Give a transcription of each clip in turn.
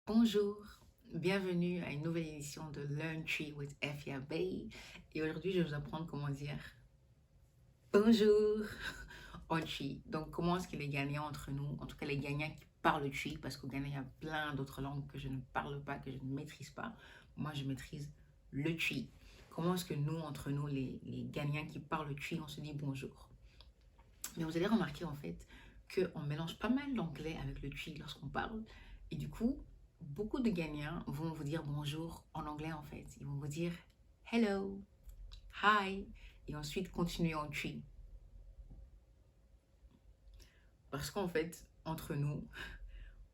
Bonjour, bienvenue à une nouvelle édition de Learn Tree with Effia Bay. Et aujourd'hui, je vais vous apprendre comment dire bonjour en tree. Donc, comment est-ce que les gagnants entre nous, en tout cas les gagnants qui parlent tree, parce qu'au Ghana, il y a plein d'autres langues que je ne parle pas, que je ne maîtrise pas. Moi, je maîtrise le tree. Comment est-ce que nous, entre nous, les gagnants qui parlent tree, on se dit bonjour? Mais vous allez remarquer en fait qu'on mélange pas mal l'anglais avec le tree lorsqu'on parle. Et du coup, beaucoup de Ghanéens vont vous dire bonjour en anglais en fait. Ils vont vous dire hello, hi, et ensuite continuer en tree. Parce qu'en fait, entre nous,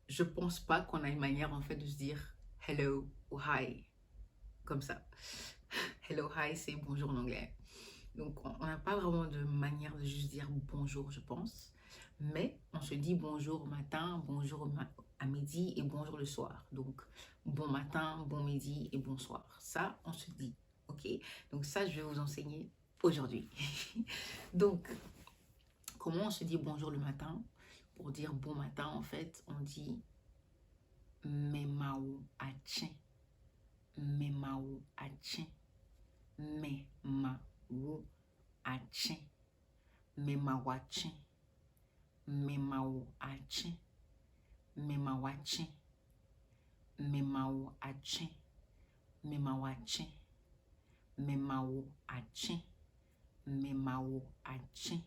je pense pas qu'on a une manière en fait de se dire hello ou hi comme ça. Hello, hi, c'est bonjour en anglais. Donc, on n'a pas vraiment de manière de juste dire bonjour, je pense. Mais on se dit bonjour au matin, bonjour à midi et bonjour le soir. Donc, bon matin, bon midi et bonsoir. Ça, on se dit. OK? Donc, ça, je vais vous enseigner aujourd'hui. Donc, comment on se dit bonjour le matin? Pour dire bon matin, en fait, on dit memao achen. Memao achen. Memao achen. Memawachin, memao achin, memawachin, memao achin, memawachin, memao achin, memao achin,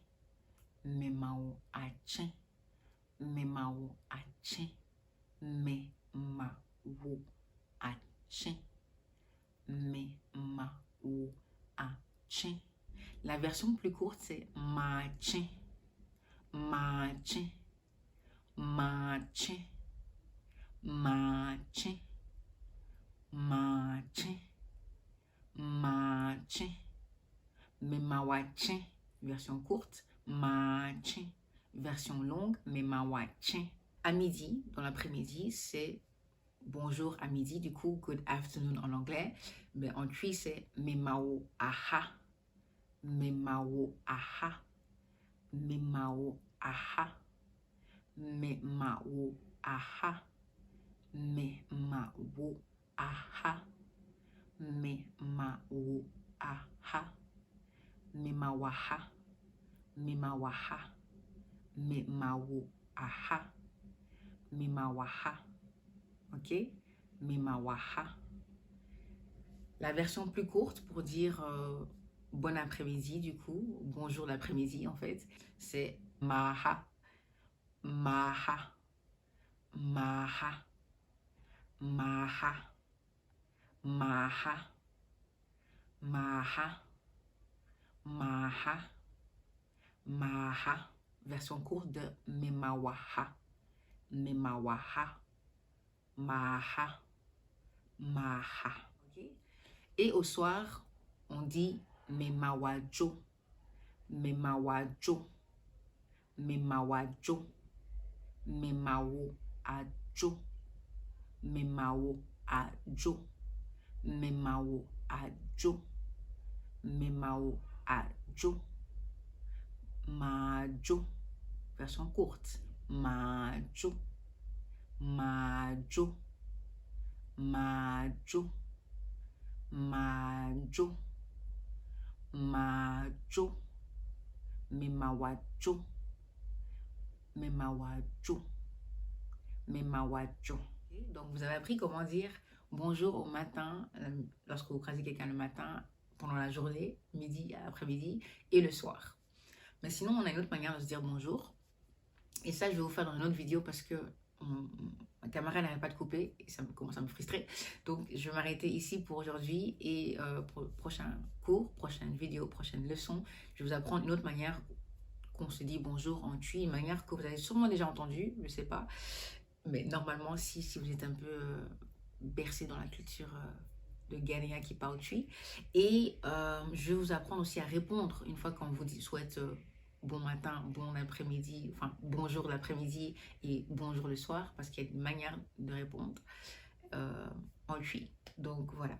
memao achin, memao achin, memao achin, memao achin. La version plus courte, c'est machin, machin, machin, machin, machin, machin. Memawachin, version courte, machin, version longue, memawachin. À midi, dans l'après-midi, c'est bonjour à midi, du coup, good afternoon en anglais. Mais en Twi, c'est memao aha. Memao aha, memao aha, memao aha, memao aha, memao aha, memawaha, memawaha, memao aha, memawaha. Ok? Memawaha. La version plus courte pour dire bon après-midi, du coup, bonjour l'après-midi en fait, c'est maha, maha, maha, maha, maha, maha, maha, maha. Version courte de memawaha, memawaha, maha, maha. Okay? Et au soir, on dit memawajo, memawajo, memawajo, memao ajo, memao ajo, memao ajo, memao ajo, majo. Version courte, majo, majo, majo, majo, majo, memawajo, memawajo, memawajo. Donc, vous avez appris comment dire bonjour au matin, lorsque vous croisez quelqu'un le matin, pendant la journée, midi, après-midi et le soir. Mais sinon, on a une autre manière de se dire bonjour. Et ça, je vais vous faire dans une autre vidéo parce que ma caméra n'arrête pas de couper et ça commence à me frustrer. Donc, je vais m'arrêter ici pour aujourd'hui et pour le prochain cours, prochaine vidéo, prochaine leçon, je vais vous apprendre une autre manière qu'on se dit bonjour en Twi, une manière que vous avez sûrement déjà entendue, je ne sais pas. Mais normalement, si vous êtes un peu bercé dans la culture de Ghanéen qui parle Twi. Et je vais vous apprendre aussi à répondre une fois qu'on vous souhaite bon matin, bon après-midi, enfin bonjour l'après-midi et bonjour le soir, parce qu'il y a une manière de répondre en Twi. Donc voilà.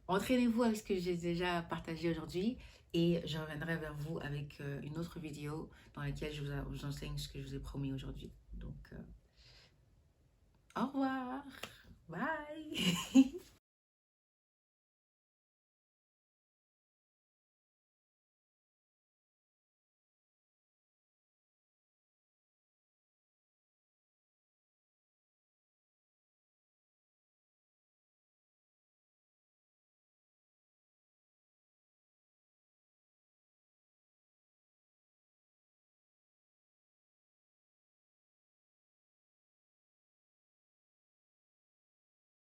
Entraînez-vous avec ce que j'ai déjà partagé aujourd'hui et je reviendrai vers vous avec une autre vidéo dans laquelle je vous enseigne ce que je vous ai promis aujourd'hui. Donc Au revoir. Bye.